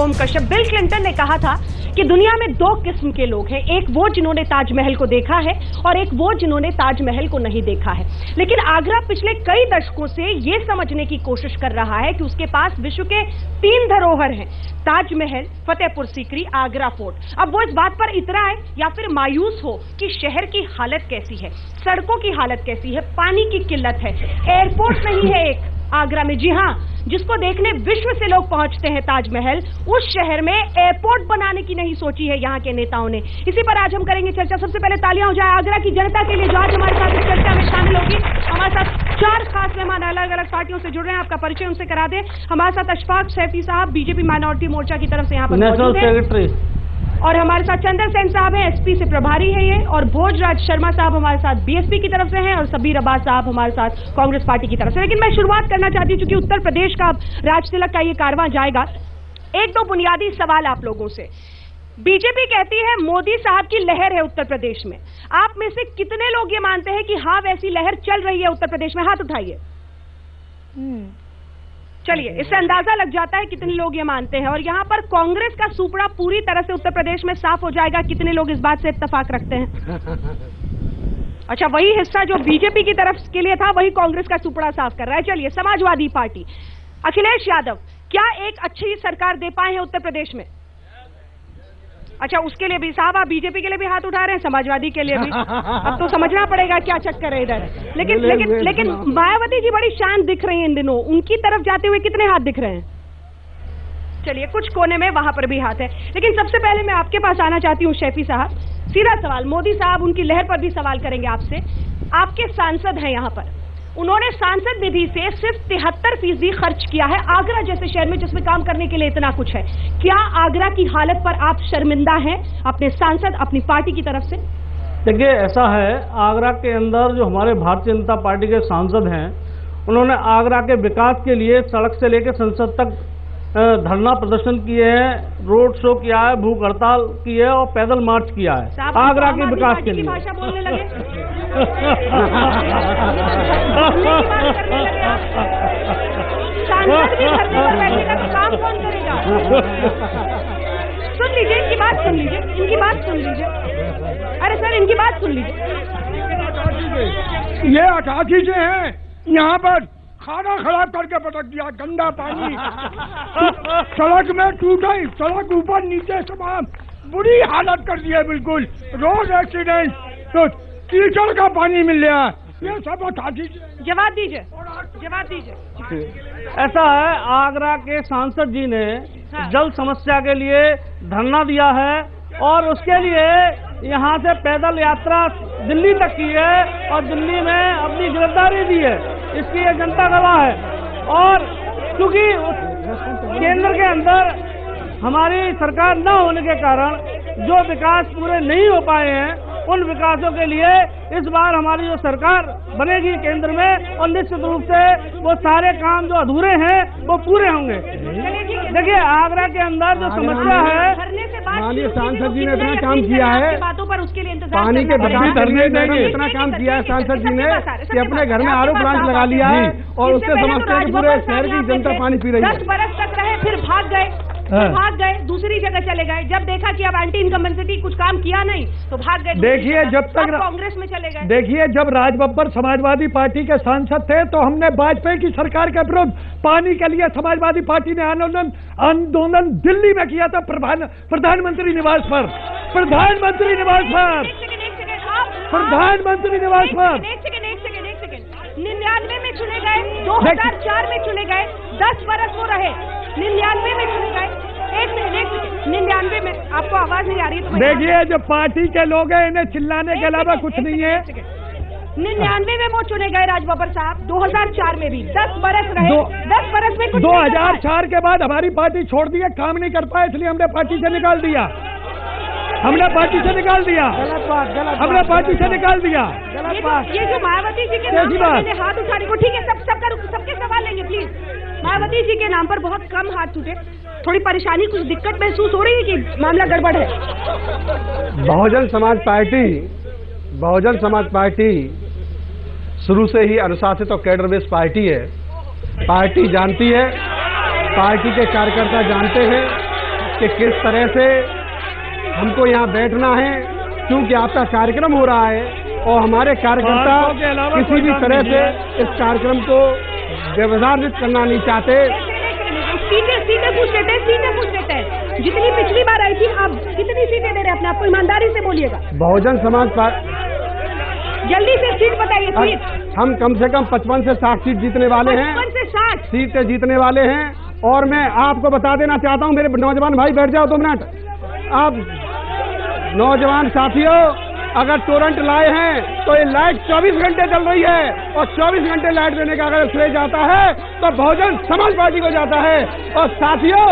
Om Kashyap. Bill Clinton ने कहा था कि दुनिया में दो किस्म के लोग हैं, एक वो जिन्होंने ताजमहल को देखा है और एक वो जिन्होंने ताजमहल को नहीं देखा है। लेकिन आगरा पिछले कई दशकों से ये समझने की कोशिश कर रहा है कि उसके पास विश्व के 3 धरोहर हैं, ताजमहल, फतेहपुर सीकरी, आगरा फोर्ट। अब वो इस बात पर इतरा है या फिर मायूस हो कि शहर की हालत कैसी है, सड़कों की हालत कैसी है, पानी की किल्लत है, एयरपोर्ट नहीं है एक आगरा में। जी हाँ, जिसको देखने विश्व से लोग पहुंचते हैं ताजमहल, उस शहर में एयरपोर्ट बनाने की नहीं सोची है यहाँ के नेताओं ने। इसी पर आज हम करेंगे चर्चा। सबसे पहले तालियां हो जाए आगरा की जनता के लिए जो आज हमारे साथ इस चर्चा में शामिल होगी। हमारे साथ 4 खास मेहमान अलग अलग पार्टियों से जुड़ रहे हैं, आपका परिचय उनसे करा दें। हमारे साथ अशफाक सैफी साहब बीजेपी माइनॉरिटी मोर्चा की तरफ से यहाँ पर नेशनल सेक्रेटरी, और हमारे साथ चंदन सेन साहब हैं, एसपी से प्रभारी है ये, और भोजराज शर्मा साहब हमारे साथ बीएसपी की तरफ से हैं, और सबीर अब्बास साहब हमारे साथ कांग्रेस पार्टी की तरफ से। लेकिन मैं शुरुआत करना चाहती हूं क्योंकि उत्तर प्रदेश का राज तिलक का ये कारवां जाएगा, 1-2 बुनियादी सवाल आप लोगों से। बीजेपी कहती है मोदी साहब की लहर है उत्तर प्रदेश में, आप में से कितने लोग ये मानते हैं कि हाँ वैसी लहर चल रही है उत्तर प्रदेश में? हाथ उठाइए। चलिए, इससे अंदाजा लग जाता है कितने लोग ये मानते हैं। और यहाँ पर कांग्रेस का सुपड़ा पूरी तरह से उत्तर प्रदेश में साफ हो जाएगा, कितने लोग इस बात से इत्तेफाक रखते हैं। अच्छा, वही हिस्सा जो बीजेपी की तरफ के लिए था वही कांग्रेस का सुपड़ा साफ कर रहा है। चलिए, समाजवादी पार्टी, अखिलेश यादव क्या एक अच्छी सरकार दे पाए हैं उत्तर प्रदेश में? अच्छा, उसके लिए भी साहब, आप बीजेपी के लिए भी हाथ उठा रहे हैं, समाजवादी के लिए भी। अब तो समझना पड़ेगा क्या चक्कर है इधर। लेकिन मायावती जी बड़ी शांत दिख रही हैं इन दिनों, उनकी तरफ जाते हुए कितने हाथ दिख रहे हैं? चलिए, कुछ कोने में वहां पर भी हाथ है। लेकिन सबसे पहले मैं आपके पास आना चाहती हूँ शैफी साहब, सीधा सवाल। मोदी साहब उनकी लहर पर भी सवाल करेंगे आपसे। आपके सांसद हैं यहाँ पर, उन्होंने सांसद निधि से सिर्फ 73% खर्च किया है आगरा जैसे शहर में जिसमें काम करने के लिए इतना कुछ है। क्या आगरा की हालत पर आप शर्मिंदा हैं अपने सांसद, अपनी पार्टी की तरफ से? देखिए, ऐसा है, आगरा के अंदर जो हमारे भारतीय जनता पार्टी के सांसद हैं, उन्होंने आगरा के विकास के लिए सड़क से लेकर संसद तक धरना प्रदर्शन किए हैं, रोड शो किया है, भूख हड़ताल की है और पैदल मार्च किया है आगरा के विकास के लिए। भाषा बोलने लगे। सांसद भी धरने पर बैठेगा तो काम कौन करेगा? सुन लीजिए, इनकी बात सुन लीजिए, इनकी बात सुन लीजिए। अरे सर, इनकी बात सुन लीजिए। ये 88 से हैं, यहाँ पर खाना खराब करके पटक दिया, गंदा पानी सड़क में टूटा, सड़क ऊपर नीचे तमाम बुरी हालत कर दी है, बिल्कुल रोड एक्सीडेंट, तो कीचड़ का पानी मिल रहा है। ये सब 88 से। जवाब दीजिए, जवाब दीजिए। ऐसा है, आगरा के सांसद जी ने जल समस्या के लिए धरना दिया है और उसके लिए यहाँ से पैदल यात्रा दिल्ली तक की है और दिल्ली में अपनी गिरफ्तारी दी है। इसकी ये जनता गवाह है। और क्योंकि केंद्र के अंदर हमारी सरकार न होने के कारण जो विकास पूरे नहीं हो पाए हैं, उन विकासों के लिए इस बार हमारी जो सरकार बनेगी केंद्र में, और निश्चित रूप से वो सारे काम जो अधूरे हैं वो पूरे होंगे। देखिए, आगरा के अंदर जो समस्या है, माननीय सांसद जी ने इतना काम किया है, बातों पर उसके लिए पानी के बच्चे धरने देंगे, इतना काम किया है सांसद जी ने कि अपने घर में आरओ प्लांट लगा लिया है और उससे समझते हैं कि पूरे शहर की जनता पानी पी रही है। 10 बरस तक रहे, फिर भाग गए, दूसरी जगह चले गए। जब देखा कि अब एंटी इनकम्बेंसिटी कुछ काम किया नहीं तो भाग गए। देखिए, जब तक कांग्रेस में चले गए। देखिए, जब राज बब्बर समाजवादी पार्टी के सांसद थे तो हमने वाजपेयी की सरकार के विरुद्ध पानी के लिए समाजवादी पार्टी ने आंदोलन दिल्ली में किया था, प्रधानमंत्री निवास पर, प्रधानमंत्री निवास पर। 99 में चुने गए, 2004 में चुने गए, 10 बरस वो रहे, 99 में चुने गए। एक मिनट, 99 में आपको आवाज नहीं आ रही तो देखिए, जो पार्टी के लोग हैं इन्हें चिल्लाने के अलावा कुछ नहीं है। 99 में वो चुने गए राज बब्बर साहब, 2004 में भी 10 बरस रहे। 10 बरस में कुछ 2004 के बाद हमारी पार्टी छोड़ दी है, काम नहीं कर पाए, इसलिए हमने पार्टी से निकाल दिया। हमने पार्टी से निकाल दिया। ये जो मायावती जी के नाम पर मैंने हाथ उठाने को, ठीक है, सबके सवाल लेंगे प्लीज। मायावती जी के नाम पर बहुत कम हाथ उठे, थोड़ी परेशानी, कुछ दिक्कत महसूस हो रही है कि मामला गड़बड़ है? बहुजन समाज पार्टी शुरू से ही अनुशासित और कैडर बेस्ड पार्टी है। पार्टी जानती है, पार्टी के कार्यकर्ता जानते हैं कि किस तरह से हमको यहाँ बैठना है, क्योंकि आपका कार्यक्रम हो रहा है और हमारे कार्यकर्ता किसी भी तरह से इस कार्यक्रम को व्यवधानित करना नहीं चाहते। सीटें पूछ लेते हैं। जितनी पिछली बार आई थी, आप कितनी सीटें दे रहे हैं अपने आपको? ईमानदारी से बोलिएगा। बहुजन समाज पार्टी, जल्दी से सीट बताइए। सीट हम कम से कम 55 से 60 सीट जीतने वाले हैं। 55 से 60 सीटें जीतने वाले हैं। और मैं आपको बता देना चाहता हूं, मेरे नौजवान भाई बैठ जाओ 2 मिनट। आप नौजवान साथियों, अगर टोरेंट लाए हैं तो ये लाइट 24 घंटे चल रही है और 24 घंटे लाइट देने का अगर श्रेय जाता है तो बहुजन समाज पार्टी को जाता है। और साथियों,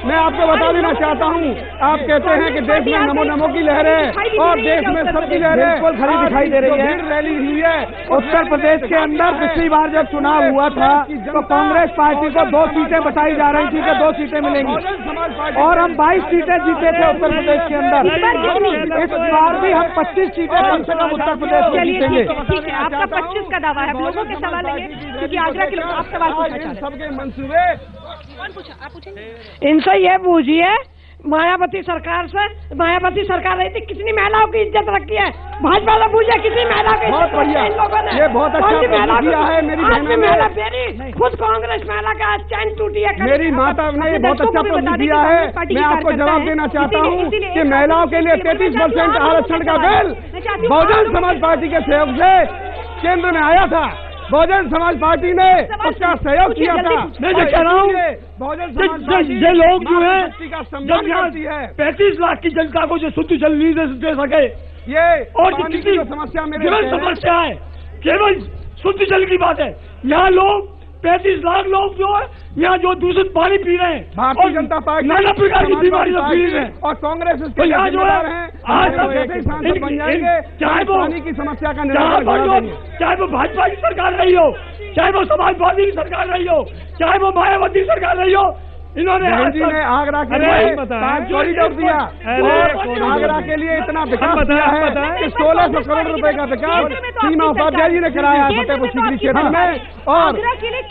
मैं आपको बता देना चाहता हूं, आप कहते हैं कि देश में नमो नमो की लहर है और देश में सबकी लहरें बिल्कुल खड़ी दिखाई दे रही है। रैली हुई है उत्तर प्रदेश के अंदर। पिछली बार जब चुनाव हुआ था तो कांग्रेस पार्टी को 2 सीटें बताई जा रही थी कि 2 सीटें मिलेंगी और हम 22 सीटें जीते थे उत्तर प्रदेश के अंदर। इस बार भी हम 25 सीटें कम से कम उत्तर प्रदेश में जीतेंगे। ठीक है, आपका 25 का दावा है। लोगों के सवाल लेंगे क्योंकि आगरा के लोग आप सवाल पूछना। सबके मंसूबे कौन पूछा? आप पूछेंगे। इनसे ये पूछिए, मायावती सरकार से, मायावती सरकार रही थी, कितनी महिलाओं की इज्जत रखी है? भाजपा से पूछे कितनी महिला की बहुत इज्जत रखी है इन लोगों ने? ये बहुत अच्छा महिला किया है मेरी बहनों महिला ने। बेरी खुद कांग्रेस महिला का आज चैन टूटी है। मेरी माता ने ये बहुत अच्छा प्रश्न किया है। मैं आपको जवाब देना चाहता हूँ कि महिलाओं के लिए 33% आरक्षण का बिल बहुजन समाज पार्टी के सहयोग से केंद्र में आया था। बहुजन समाज पार्टी ने उसका सहयोग किया था। मैं जो कह रहा हूँ, ये लोग जो है जब यहाँ 35 लाख की जनता को जो शुद्ध जल नहीं दे सके, ये और कितनी समस्या मेरे केवल समस्या है, केवल शुद्ध जल की बात है। यहाँ लोग 35 लाख लोग जो है यहाँ जो दूषित पानी पी रहे हैं, भारतीय जनता पार्टी नाना प्रकार की बीमारी से पी रहे हैं और कांग्रेस तो यहाँ जो है आज सांसद बन जाएंगे, चाहे वो पानी की समस्या का निराकरण, चाहे वो भाजपा की सरकार रही हो, चाहे वो समाजवादी की सरकार रही हो, चाहे वो मायावती सरकार रही हो, इन्होंने जी ने आगरा के लिए कॉरिडोर दिया और आगरा के लिए इतना विकास किया है कि 1600 करोड़ रुपए का विकास सीमा उपाध्याय जी ने कराया फतेहपुर सीकरी क्षेत्र में। और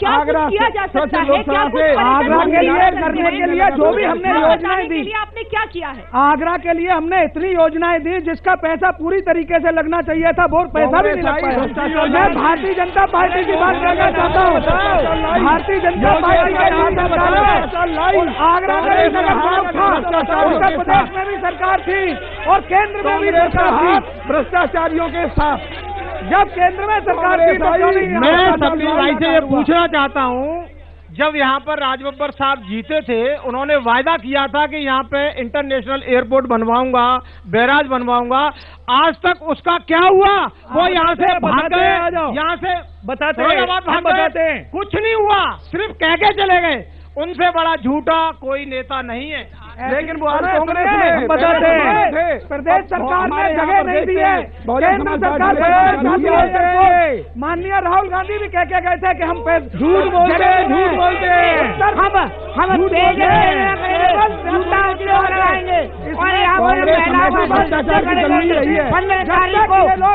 आगरा स्वच्छ लोकसभा से आगरा के लिए करने के लिए जो भी हमने योजनाएं दी, आपने क्या किया है? आगरा के लिए हमने इतनी योजनाएं दी जिसका पैसा पूरी तरीके से लगना चाहिए था, वो पैसा भी नहीं लग पाया। मैं भारतीय जनता पार्टी की बात करना चाहता हूँ। भारतीय जनता पार्टी आगरा में भी सरकार था, उत्तर प्रदेश में भी सरकार थी और केंद्र में भी सरकार थी भ्रष्टाचारियों के साथ। जब केंद्र में सरकार थी तो मैं सभी भाई से ये पूछना चाहता हूँ, जब यहाँ पर राजबब्बर साहब जीते थे, उन्होंने वायदा किया था कि यहाँ पे इंटरनेशनल एयरपोर्ट बनवाऊंगा, बैराज बनवाऊंगा। आज तक उसका क्या हुआ? वो यहाँ से भाग गए, यहाँ से बताते हैं, कुछ नहीं हुआ, सिर्फ कह के चले गए। उनसे बड़ा झूठा कोई नेता नहीं है। लेकिन वो आज कांग्रेस में बताते हैं प्रदेश सरकार ने जगह नहीं दी है, केंद्र सरकार माननीय राहुल गांधी भी कह के गए थे कि हम झूठ बोलते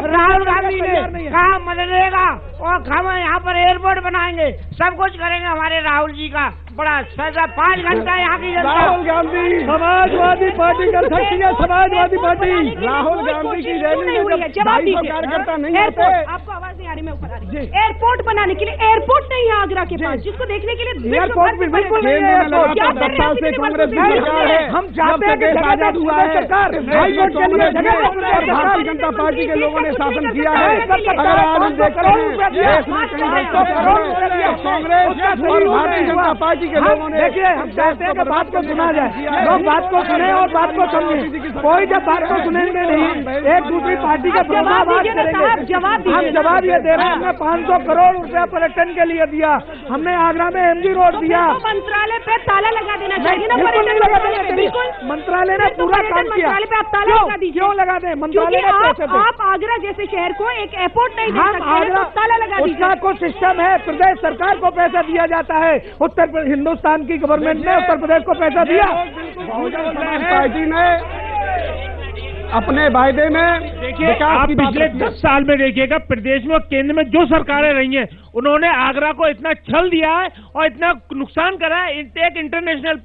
राहुल गांधी ने कहा मनरेगा और हम यहाँ पर एयरपोर्ट बनाएंगे, सब कुछ करेंगे हमारे राहुल जी का। बड़ा 5 घंटा यहाँ की जनता। राहुल गांधी समाजवादी पार्टी का अध्यक्ष है, समाजवादी पार्टी। राहुल गांधी की रैली में जवाब कार्यकर्ता नहीं होते। आपको आवाज नहीं आ रही, मैं ऊपर आ रही। एयरपोर्ट बनाने के लिए एयरपोर्ट नहीं है आगरा के पास, जिसको देखने के लिए एयरपोर्ट भी बिल्कुल नहीं है। कांग्रेस की सरकार है, हम चाहते हैं कि आजाद हुआ है सरकार, हाईकोर्ट के लिए जगह भारतीय जनता पार्टी के लोगों ने शासन किया है। अगर आज हम देखते हैं देश में कहीं कांग्रेस और भारतीय जनता पार्टी के लोगों ने, देखिए हम चाहते हैं कि बात को सुना जाए, लोग बात को सुने और बात को समझे। कोई जब बात को सुनेंगे नहीं, एक दूसरी पार्टी का जवाब हम जवाब ये दे रहे हैं। हमने 500 करोड़ रुपया पर्यटन के लिए दिया, हमने आगरा में MG रोड दिया। मंत्रालय पे ताला लगा देना चाहिए ना, बिल्कुल नहीं लगा देना। बिल्कुल मंत्रालय ने पूरा काम किया, मंत्रालय पे आप ताला लगा दीजिए। क्यों लगा दें? मंत्रालय आप आगरा जैसे शहर को एक एयरपोर्ट नहीं दे सकते, तो ताला लगा दीजिए। उसका कुछ सिस्टम है, प्रदेश सरकार को पैसा दिया जाता है। हिंदुस्तान की गवर्नमेंट ने उत्तर प्रदेश को पैसा दिया। बहुजन समाज पार्टी ने अपने वायदे में देखिए, आप पिछले 10 साल में देखिएगा प्रदेश में केंद्र में जो सरकारें रही हैं उन्होंने आगरा को इतना छल दिया है और इतना नुकसान करा है। एक इंटरनेशनल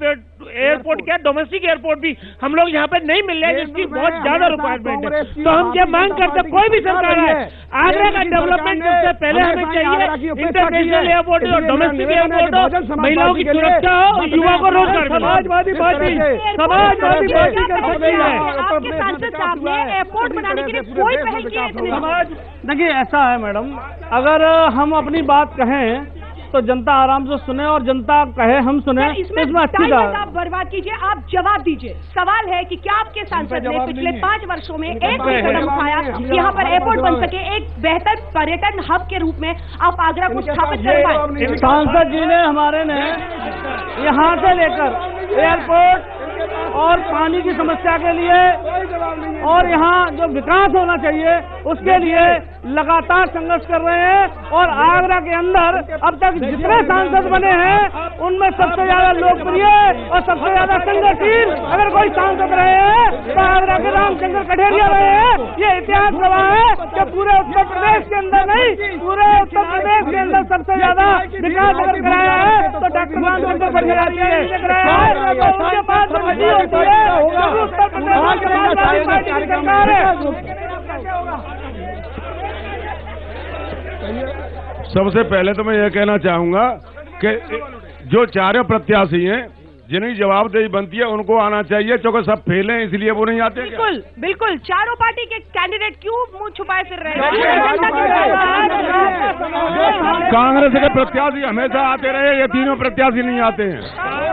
एयरपोर्ट क्या डोमेस्टिक एयरपोर्ट भी हम लोग यहाँ पे नहीं मिल रहे हैं, जिसकी बहुत ज्यादा रिक्वायरमेंट है। तो हम ये मांग करते, कोई भी सरकार है, आगरा का डेवलपमेंट सबसे पहले हमें चाहिए। इंटरनेशनल एयरपोर्ट और डोमेस्टिक एयरपोर्ट हो, महिलाओं की सुरक्षा हो, युवा को रोजगार। समाजवादी पार्टी आपके सांसद साहब ने एयरपोर्ट बनाने के लिए कोई पहल की है? देखिए ऐसा है मैडम, अगर हम अपनी बात कहें तो जनता आराम से सुने और जनता कहे हम सुने, इसमें अच्छी बात। आप बर्बाद कीजिए, आप जवाब दीजिए। सवाल है कि क्या आपके सांसद ने पिछले 5 वर्षों में एक भी कदम उठाया यहाँ पर एयरपोर्ट बन सके, एक बेहतर पर्यटन हब के रूप में आप आगरा को स्थापित कर पाए? सांसद जी ने हमारे ने यहाँ से लेकर एयरपोर्ट और पानी की समस्या के लिए और यहाँ जो विकास होना चाहिए उसके लिए लगातार संघर्ष कर रहे हैं। और आगरा के अंदर अब तक जितने सांसद बने हैं उनमें सबसे ज्यादा लोकप्रिय और सबसे ज्यादा संघर्षशील अगर कोई सांसद रहे हैं तो आगरा के रामचंद्र कठेरिया रहे हैं। ये इतिहास गवाह है कि पूरे उत्तर प्रदेश के अंदर नहीं, पूरे उत्तर प्रदेश के अंदर सबसे ज्यादा विकास अगर कराया है तो डॉक्टर रामचंद्र कठेरिया जी कराया है। तो उनके पास होती है उत्तर प्रदेश की सरकार है। सबसे पहले तो मैं ये कहना चाहूंगा कि जो चारों प्रत्याशी हैं जिनकी जवाबदेही बनती है उनको आना चाहिए, क्योंकि सब फेल हैं इसलिए वो नहीं आते। बिल्कुल बिल्कुल, चारों पार्टी के कैंडिडेट क्यों मुंह छुपाए फिर रहे हैं? कांग्रेस के प्रत्याशी हमेशा आते रहे, ये तीनों प्रत्याशी नहीं आते हैं।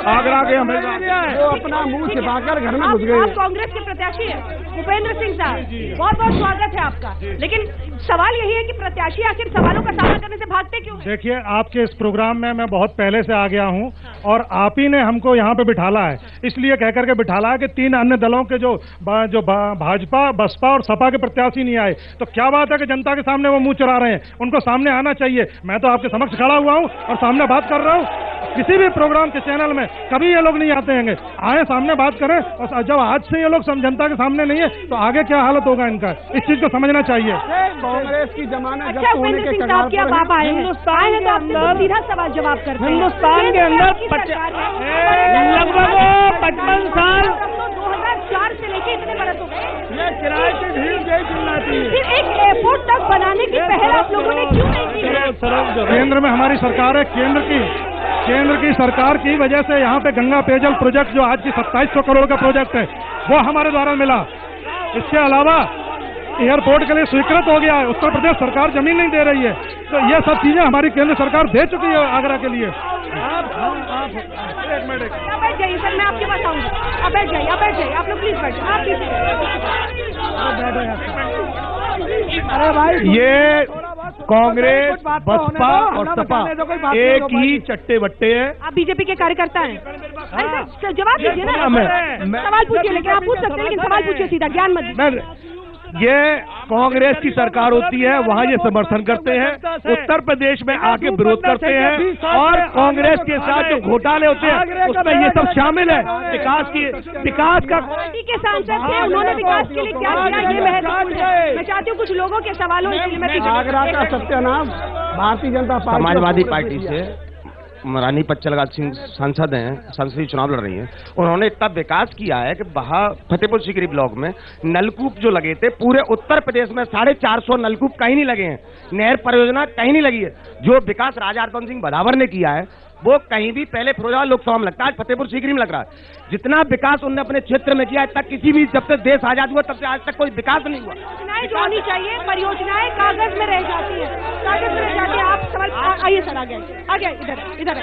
आगरा के हमेशा वो अपना मुंह छिपाकर घर में घुस गए। आप कांग्रेस के प्रत्याशी हैं भूपेंद्र सिंह साहब, बहुत बहुत स्वागत है आपका। लेकिन सवाल यही है कि प्रत्याशी आखिर सवालों का सामना करने से भागते क्यों? देखिए, आपके इस प्रोग्राम में मैं बहुत पहले से आ गया हूं और आप ही ने हमको यहाँ पे बिठाला है, इसलिए कहकर के बिठाला है कि 3 अन्य दलों के जो भाजपा, बसपा और सपा के प्रत्याशी नहीं आए। तो क्या बात है कि जनता के सामने वो मुंह चुरा रहे हैं, उनको सामने आना चाहिए। मैं तो आपके समक्ष खड़ा हुआ हूँ और सामने बात कर रहा हूँ। किसी भी प्रोग्राम के चैनल में कभी ये लोग नहीं आते हैं, आए सामने बात करें। और जब आज से ये लोग जनता के सामने नहीं है तो आगे क्या हालत होगा इनका, इस चीज को समझना चाहिए। कांग्रेस की जमाने अच्छा, भूपेंद्र सिंह साहब क्या बाप आए हैं? आए हैं तो आपसे सीधा सवाल जवाब करते हैं। हिंदुस्तान के अंदर लगभग 55 साल 2004 से लेके इतने बरस हो गए, ये किराए की भीड़ यही चिल्लाती है। फिर एक एयरपोर्ट तक बनाने की पहल आप लोगों ने क्यों नहीं की? केंद्र में हमारी सरकार है, केंद्र की सरकार की वजह से यहाँ पे गंगा पेयजल प्रोजेक्ट जो आज की 2700 करोड़ का प्रोजेक्ट है वो हमारे द्वारा मिला। इसके अलावा एयरपोर्ट के लिए स्वीकृत हो गया है, उत्तर प्रदेश सरकार जमीन नहीं दे रही है। तो ये सब चीजें हमारी केंद्र सरकार दे चुकी है आगरा के लिए। एक मिनट बैठ जाइए सर, मैं आपके पास आऊंगा। आप बैठ जाइए, आप लोग प्लीज बैठ जाइए। ये कांग्रेस, बसपा और सपा एक ही चट्टे बट्टे हैं। आप बीजेपी के कार्यकर्ता हैं। अरे सर जवाब दीजिए ना, सवाल पूछिए। लेकिन आप पूछ सकते हैं, लेकिन सवाल पूछिए सीधा, ज्ञान मत दीजिए। ये कांग्रेस की सरकार होती है, वहाँ ये समर्थन करते हैं, उत्तर प्रदेश में आके विरोध करते हैं और कांग्रेस के साथ जो घोटाले होते हैं उसमें ये सब शामिल है। विकास का पार्टी के सांसद थे, उन्होंने विकास के लिए क्या किया ये महत्वपूर्ण है। मैं चाहती हूँ कुछ लोगों के सवालों में आगरा का सत्यानाश भारतीय जनता पार्टी, समाजवादी पार्टी से रानी पच्चलगा सिंह सांसद हैं, संसदीय चुनाव लड़ रही हैं। उन्होंने इतना विकास किया है कि फतेहपुर सीकरी ब्लॉक में नलकूप जो लगे थे, पूरे उत्तर प्रदेश में 450 नलकूप कहीं नहीं लगे हैं, नहर परियोजना कहीं नहीं लगी है। जो विकास राजा हरपंत सिंह बदावर ने किया है वो कहीं भी पहले फिरोजाबाद लोकसभा में लगता है, आज फतेहपुर सीकरी में लग रहा है। जितना विकास उन्होंने अपने क्षेत्र में किया है तक किसी भी, जब से देश आजाद हुआ तब से आज तक कोई विकास नहीं हुआ। परियोजनाएं जो होनी चाहिए, परियोजनाएं कागज में रह जाती है, कागज में रह जाती है। आप सवाल आइए सर, आगे इधर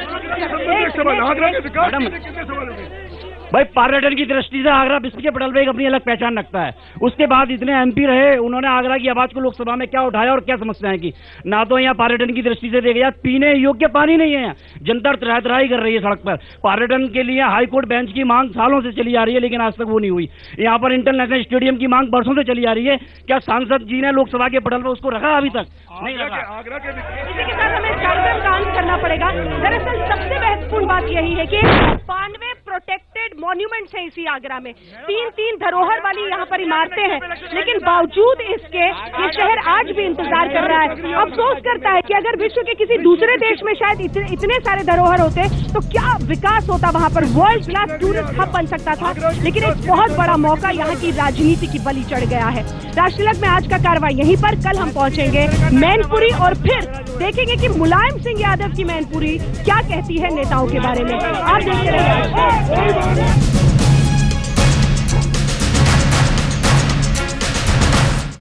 भाई, पर्यटन की दृष्टि से आगरा विश्व के पटल पे एक अपनी अलग पहचान रखता है। उसके बाद इतने एमपी रहे, उन्होंने आगरा की आवाज को लोकसभा में क्या उठाया और क्या समस्याएं की। ना तो यहाँ पर्यटन की दृष्टि से देखा जाए, पीने योग्य पानी नहीं है, जनता त्राही कर रही है सड़क पर। पर्यटन के लिए हाईकोर्ट बेंच की मांग सालों से चली आ रही है, लेकिन आज तक वो नहीं हुई। यहाँ पर इंटरनेशनल स्टेडियम की मांग बरसों से चली आ रही है, क्या सांसद जी ने लोकसभा के पटल पर उसको रखा? अभी तक नहीं रखा। इसी के साथ हमें कार्यक्रम का अंत करना पड़ेगा। दरअसल सबसे महत्वपूर्ण बात यही है कि 92 प्रोटेक्टेड मॉन्यूमेंट्स हैं इसी आगरा में, 3-3 धरोहर वाली यहाँ पर इमारतें हैं, लेकिन बावजूद इसके ये शहर आज भी इंतजार कर रहा है। अफसोस करता है कि अगर विश्व के किसी दूसरे देश में शायद इतने सारे धरोहर होते तो क्या विकास होता, वहाँ पर वर्ल्ड क्लास टूरिस्ट हब बन सकता था। लेकिन एक बहुत बड़ा मौका यहाँ की राजनीति की बलि चढ़ गया है। राष्ट्रतिलक में आज का कार्रवाई यहीं पर, कल हम पहुंचेंगे मैनपुरी और फिर देखेंगे कि मुलायम सिंह यादव की मैनपुरी क्या कहती है नेताओं के बारे में। आप देखते रहिए।